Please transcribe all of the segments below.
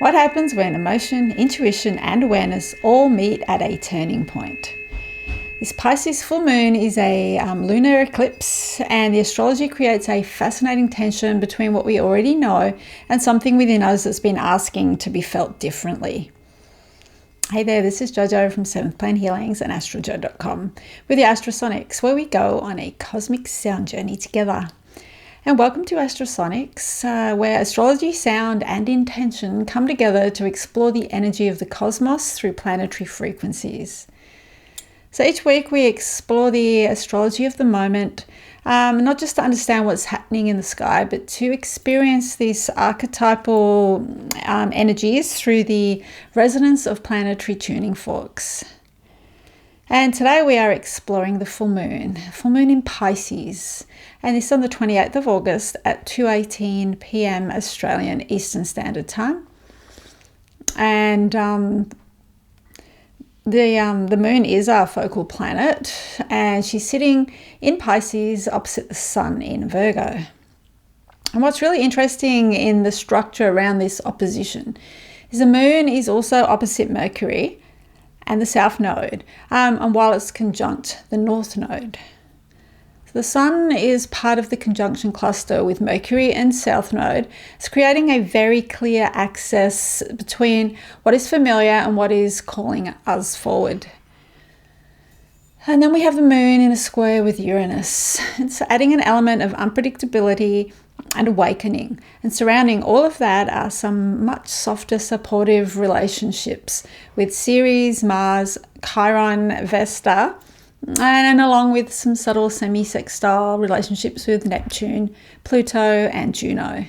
What happens when emotion, intuition, and awareness all meet at a turning point? This Pisces full moon is a lunar eclipse, and the astrology creates a fascinating tension between what we already know and something within us that's been asking to be felt differently. Hey there, this is Jojo from 7th Plane Healings and astrojo.com with the Astrosonics, where we go on a cosmic sound journey together. And welcome to Astrosonics, where astrology, sound, and intention come together to explore the energy of the cosmos through planetary frequencies. So each week we explore the astrology of the moment, not just to understand what's happening in the sky, but to experience these archetypal energies through the resonance of planetary tuning forks. And today we are exploring the full moon in Pisces, and this on the 28th of August at 2:18 p.m. Australian Eastern Standard Time. And the moon is our focal planet, and she's sitting in Pisces opposite the sun in Virgo. And what's really interesting in the structure around this opposition is the moon is also opposite Mercury and the South Node, and while it's conjunct the North Node. So the sun is part of the conjunction cluster with Mercury and South Node. It's creating a very clear access between what is familiar and what is calling us forward. And then we have the moon in a square with Uranus. It's adding an element of unpredictability and awakening. And surrounding all of that are some much softer, supportive relationships with Ceres, Mars, Chiron, Vesta, and along with some subtle semi-sextile relationships with Neptune, Pluto, and Juno.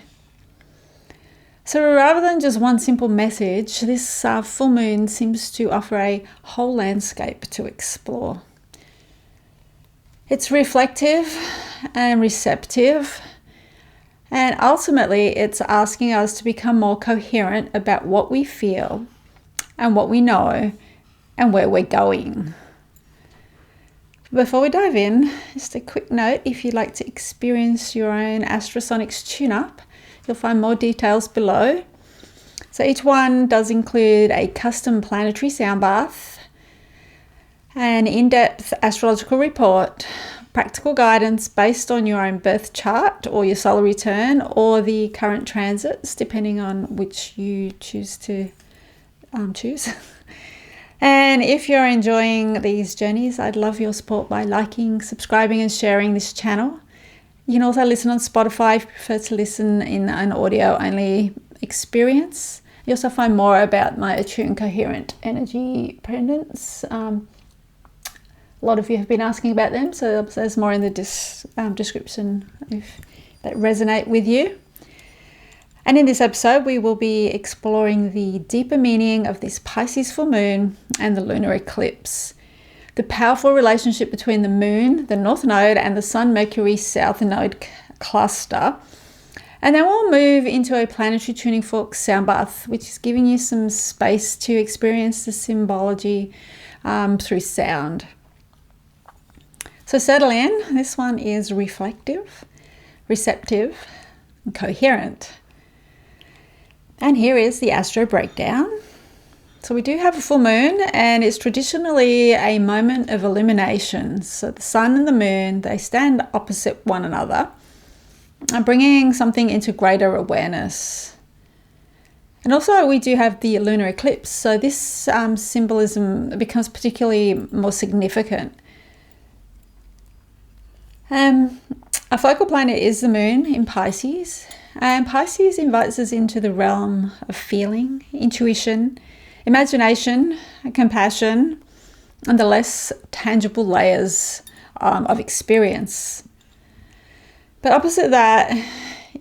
So rather than just one simple message, this full moon seems to offer a whole landscape to explore. It's reflective and receptive, and ultimately it's asking us to become more coherent about what we feel and what we know and where we're going. Before we dive in, just a quick note: if you'd like to experience your own Astrosonics tune-up, you'll find more details below. So each one does include a custom planetary sound bath, an in-depth astrological report, practical guidance based on your own birth chart or your solar return or the current transits, depending on which you choose to choose. And if you're enjoying these journeys, I'd love your support by liking, subscribing, and sharing this channel. You can also listen on Spotify if you prefer to listen in an audio-only experience. You also find more about my attuned coherent energy pendants. A lot of you have been asking about them, so there's more in the description if that resonate with you. And in this episode, we will be exploring the deeper meaning of this Pisces full moon and the lunar eclipse, the powerful relationship between the moon, the North Node, and the Sun-Mercury South Node cluster. And then we'll move into a planetary tuning fork sound bath, which is giving you some space to experience the symbology through sound. So settle in. This one is reflective, receptive, and coherent. And here is the astro breakdown. So we do have a full moon, and it's traditionally a moment of illumination. So the sun and the moon, they stand opposite one another, bringing something into greater awareness. And also we do have the lunar eclipse. So this symbolism becomes particularly more significant. Our focal planet is the moon in Pisces, and Pisces invites us into the realm of feeling, intuition, imagination, compassion, and the less tangible layers of experience. But opposite that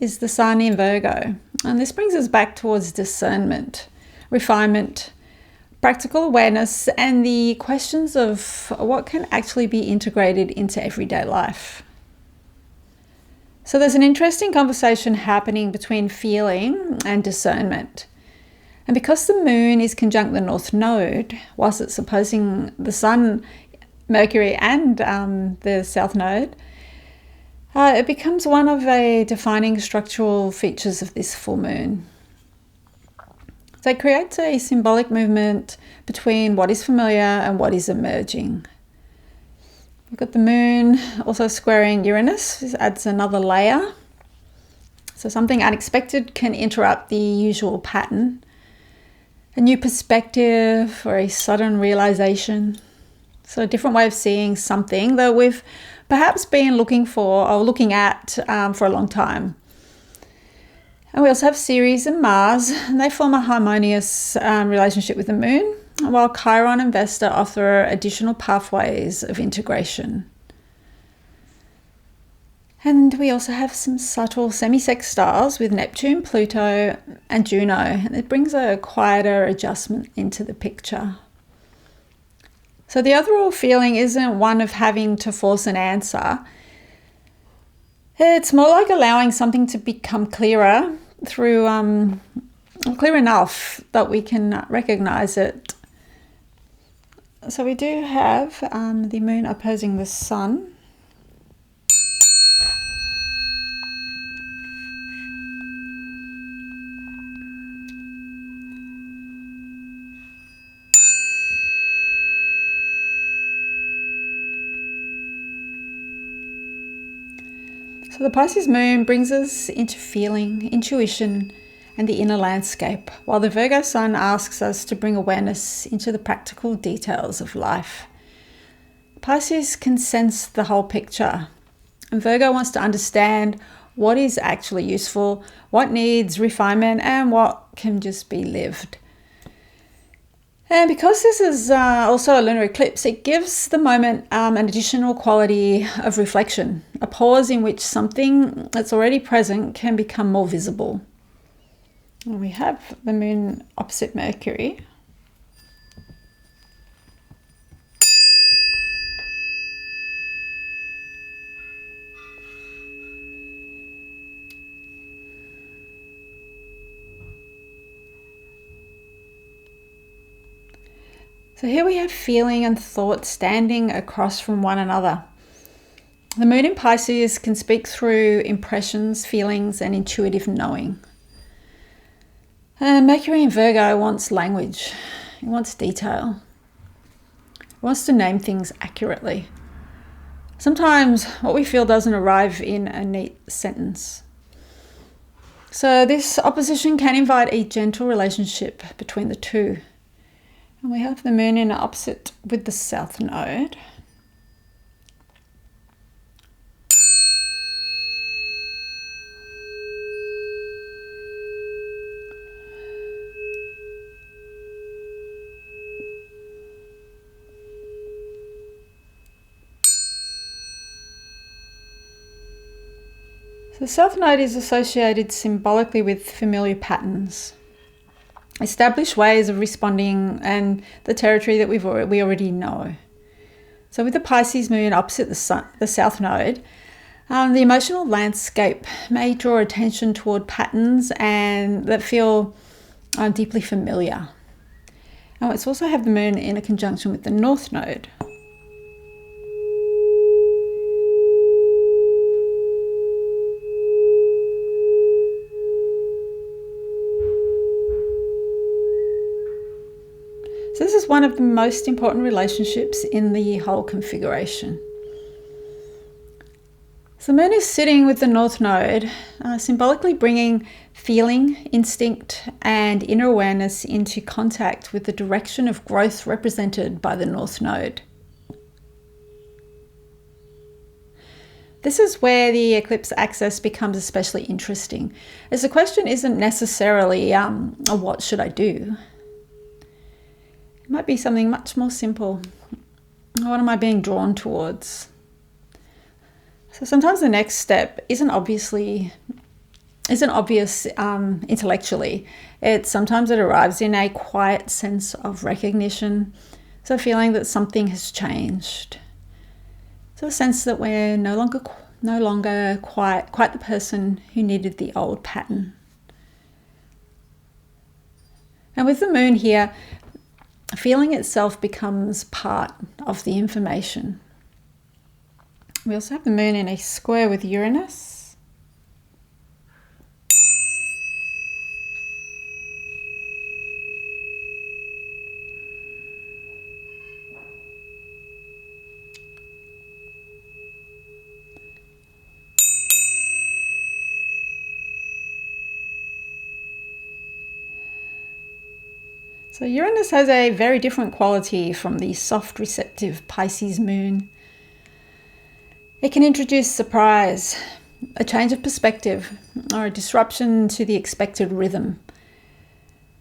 is the sun in Virgo, and this brings us back towards discernment, refinement, practical awareness, and the questions of what can actually be integrated into everyday life. So there's an interesting conversation happening between feeling and discernment. And because the moon is conjunct the North Node, whilst it's opposing the Sun, Mercury, and the South Node, it becomes one of the defining structural features of this full moon. So it creates a symbolic movement between what is familiar and what is emerging. We've got the moon also squaring Uranus. This adds another layer. So something unexpected can interrupt the usual pattern. A new perspective or a sudden realization. So a different way of seeing something that we've perhaps been looking for or looking at for a long time. And we also have Ceres and Mars, and they form a harmonious relationship with the moon, while Chiron and Vesta offer additional pathways of integration. And we also have some subtle semi-sextiles with Neptune, Pluto, and Juno, and it brings a quieter adjustment into the picture. So the overall feeling isn't one of having to force an answer. It's more like allowing something to become clearer through clear enough that we can recognize it. So we do have the moon opposing the sun. So the Pisces moon brings us into feeling, intuition, and the inner landscape, while the Virgo sun asks us to bring awareness into the practical details of life. Pisces can sense the whole picture, and Virgo wants to understand what is actually useful, what needs refinement, and what can just be lived. And because this is also a lunar eclipse, it gives the moment an additional quality of reflection, a pause in which something that's already present can become more visible. And we have the moon opposite Mercury. So here we have feeling and thought standing across from one another. The moon in Pisces can speak through impressions, feelings, and intuitive knowing. Mercury in Virgo wants language. It wants detail. It wants to name things accurately. Sometimes what we feel doesn't arrive in a neat sentence. So this opposition can invite a gentle relationship between the two. And we have the moon in opposite with the South Node. So the South Node is associated symbolically with familiar patterns, established ways of responding, and the territory that we already know. So with the Pisces moon opposite the South Node, the emotional landscape may draw attention toward patterns and that feel deeply familiar. Now let's also have the moon in a conjunction with the North Node. So this is one of the most important relationships in the whole configuration. So the moon is sitting with the North Node, symbolically bringing feeling, instinct, and inner awareness into contact with the direction of growth represented by the North Node. This is where the eclipse axis becomes especially interesting, as the question isn't necessarily, what should I do? It might be something much more simple. What am I being drawn towards? So sometimes the next step isn't obvious intellectually. Sometimes it arrives in a quiet sense of recognition. So feeling that something has changed. So a sense that we're no longer quite the person who needed the old pattern. And with the moon here, feeling itself becomes part of the information. We also have the moon in a square with Uranus. So Uranus has a very different quality from the soft, receptive Pisces moon. It can introduce surprise, a change of perspective, or a disruption to the expected rhythm.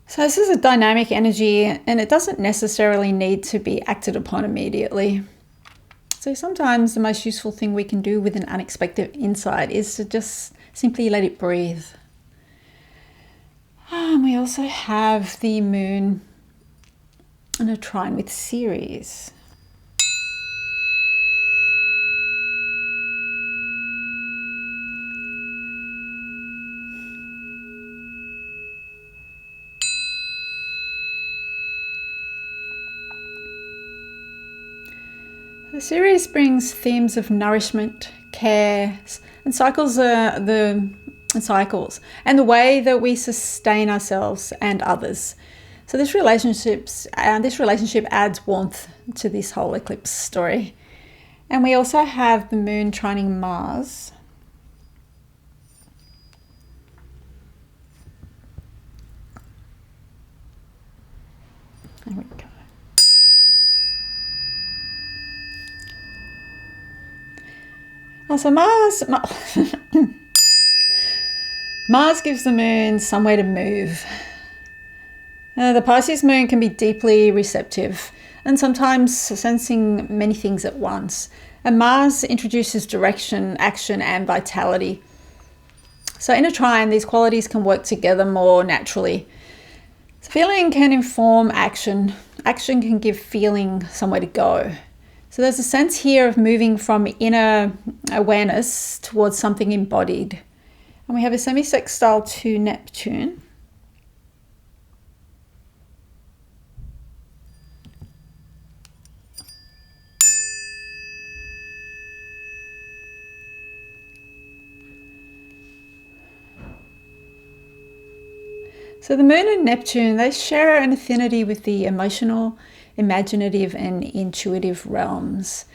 So this is a dynamic energy, and it doesn't necessarily need to be acted upon immediately. So sometimes the most useful thing we can do with an unexpected insight is to just simply let it breathe. And we also have the moon in a trine with Ceres. The Ceres brings themes of nourishment, care, and cycles, and the way that we sustain ourselves and others. So this relationship adds warmth to this whole eclipse story. And we also have the moon trining Mars. There we go. So Mars gives the moon somewhere to move. The Pisces moon can be deeply receptive and sometimes sensing many things at once. And Mars introduces direction, action, and vitality. So in a trine, these qualities can work together more naturally. So feeling can inform action. Action can give feeling somewhere to go. So there's a sense here of moving from inner awareness towards something embodied. And we have a semi-sextile to Neptune. So the moon and Neptune, they share an affinity with the emotional, imaginative, and intuitive realms.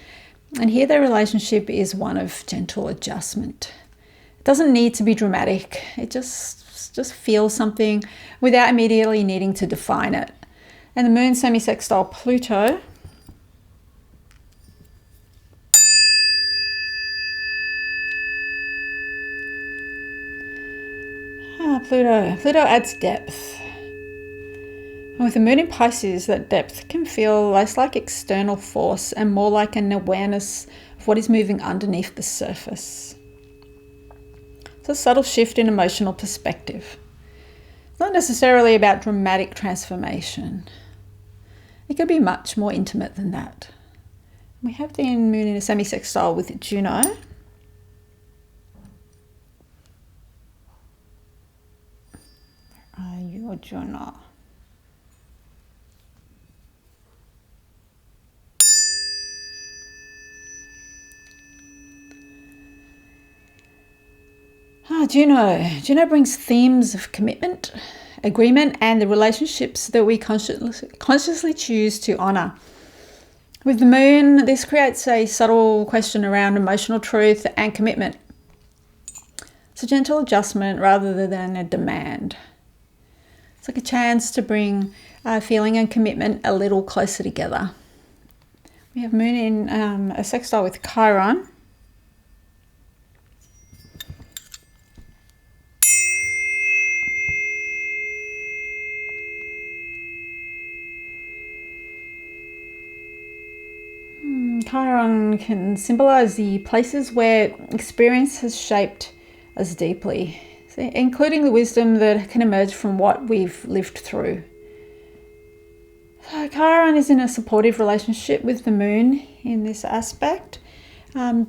And here their relationship is one of gentle adjustment. It doesn't need to be dramatic. It just feels something without immediately needing to define it. And the moon semi-sextile Pluto. Pluto adds depth. And with the moon in Pisces, that depth can feel less like external force and more like an awareness of what is moving underneath the surface. It's a subtle shift in emotional perspective. It's not necessarily about dramatic transformation. It could be much more intimate than that. We have the moon in a semi-sextile with Juno. Where are you, Juno? Juno brings themes of commitment, agreement, and the relationships that we consciously choose to honour. With the moon, this creates a subtle question around emotional truth and commitment. It's a gentle adjustment rather than a demand. It's like a chance to bring feeling and commitment a little closer together. We have moon in a sextile with Chiron. Chiron can symbolize the places where experience has shaped us deeply, including the wisdom that can emerge from what we've lived through. So Chiron is in a supportive relationship with the moon in this aspect. There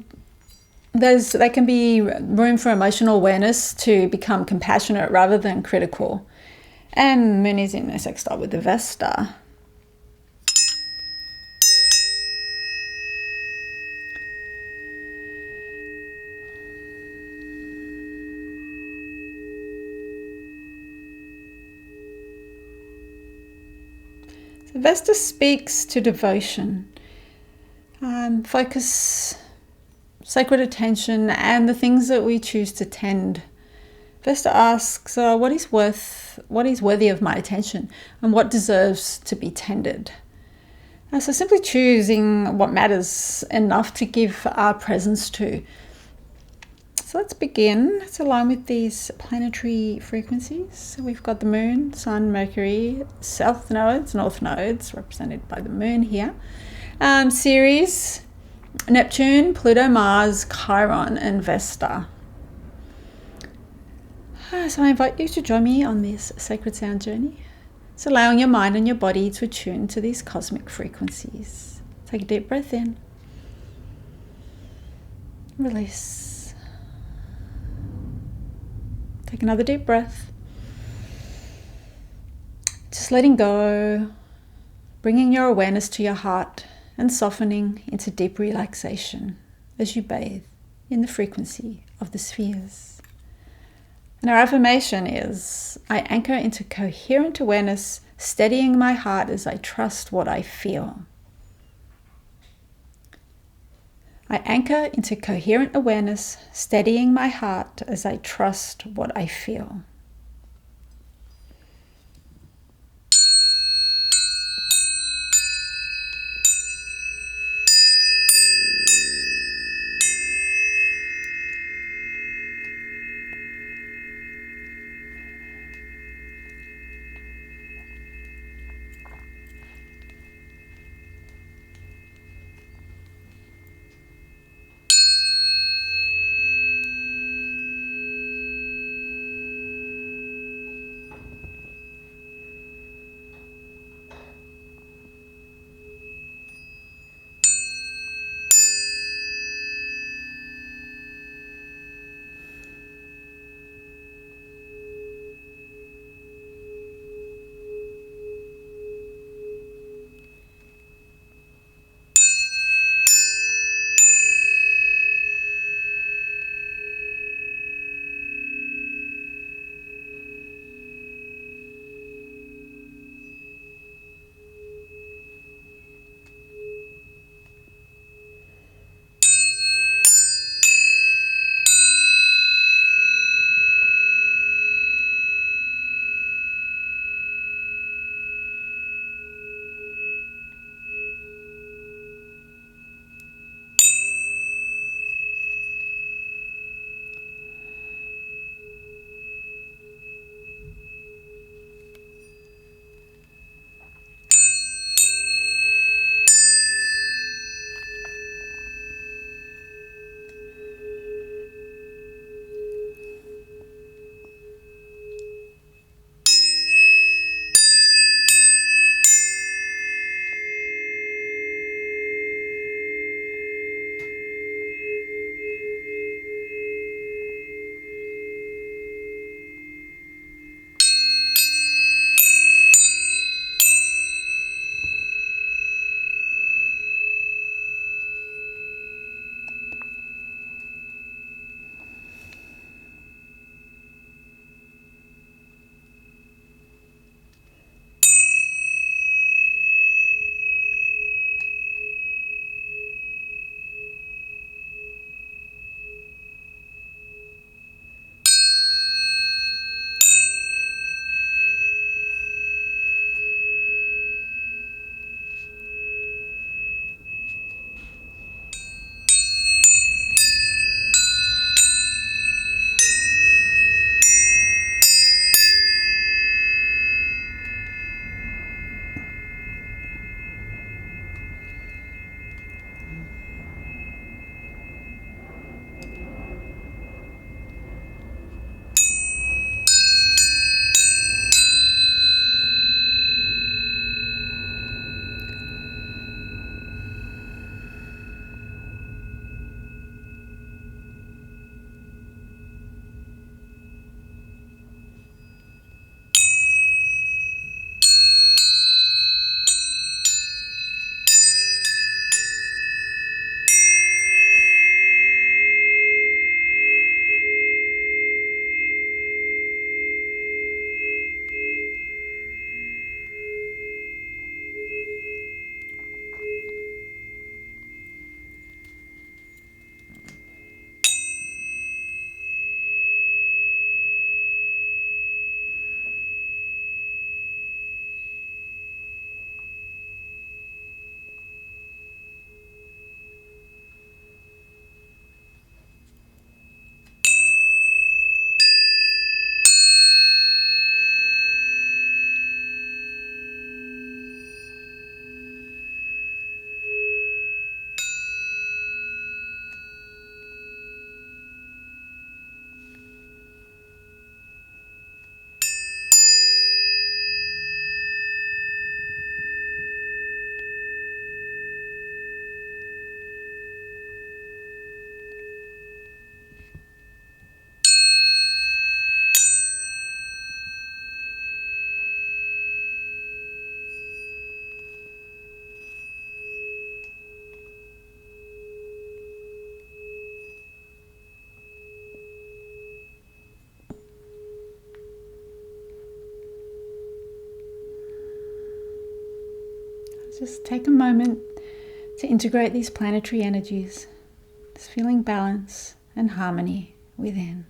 can be room for emotional awareness to become compassionate rather than critical. And moon is in a sextile with the Vesta. Vesta speaks to devotion, focus, sacred attention, and the things that we choose to tend. Vesta asks, what is worthy of my attention and what deserves to be tended? So simply choosing what matters enough to give our presence to. So let's begin. Let's align with these planetary frequencies. So we've got the Moon, Sun, Mercury, South Nodes, North Nodes, represented by the Moon here. Ceres, Neptune, Pluto, Mars, Chiron, and Vesta. So I invite you to join me on this sacred sound journey. It's allowing your mind and your body to attune to these cosmic frequencies. Take a deep breath in. Release. Take another deep breath. Just letting go, bringing your awareness to your heart and softening into deep relaxation as you bathe in the frequency of the spheres. And our affirmation is, I anchor into coherent awareness, steadying my heart as I trust what I feel. I anchor into coherent awareness, steadying my heart as I trust what I feel. Just take a moment to integrate these planetary energies, just feeling balance and harmony within.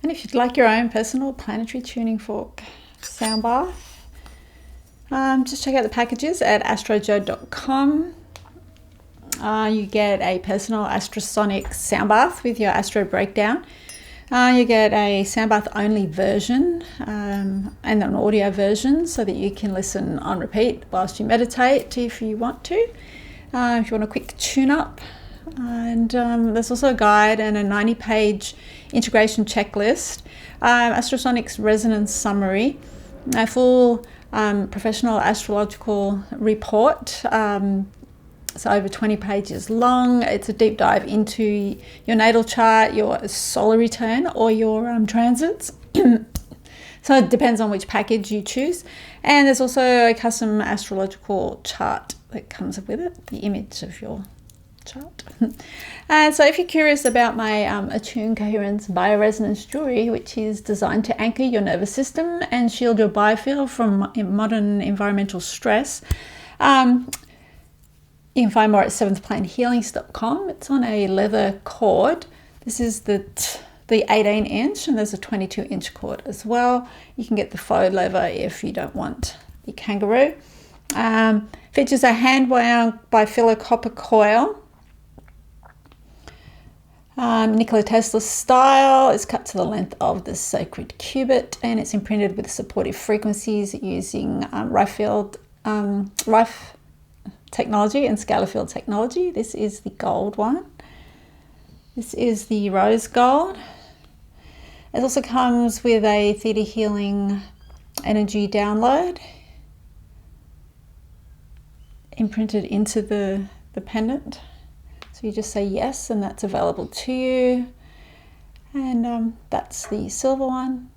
And if you'd like your own personal planetary tuning fork sound bath, just check out the packages at astrojo.com. You get a personal astrosonic sound bath with your astro breakdown. You get a sound bath only version and an audio version so that you can listen on repeat whilst you meditate if you want to. If you want a quick tune up. And there's also a guide and a 90-page integration checklist, Astrosonics resonance summary, a full professional astrological report. So over 20 pages long. It's a deep dive into your natal chart, your solar return, or your transits. So it depends on which package you choose. And there's also a custom astrological chart that comes with it, the image of your chart. And so if you're curious about my Attune Coherence Bioresonance Jewelry, which is designed to anchor your nervous system and shield your biofield from modern environmental stress, you can find more at seventhplanehealings.com. It's on a leather cord. This is the 18-inch, and there's a 22-inch cord as well. You can get the faux leather if you don't want the kangaroo. Features a hand-wound bifilar copper coil. Nikola Tesla style is cut to the length of the sacred cubit, and it's imprinted with supportive frequencies using Rife technology and scalar field technology. This is the gold one. This is the rose gold. It also comes with a theta healing energy download imprinted into the pendant. So you just say yes, and that's available to you. And that's the silver one.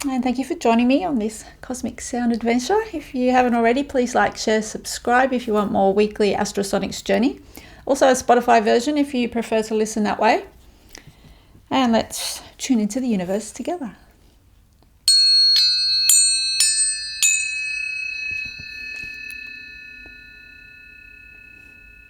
And thank you for joining me on this cosmic sound adventure. If you haven't already, please like, share, subscribe if you want more weekly Astrosonics journey. Also a Spotify version if you prefer to listen that way. And let's tune into the universe together.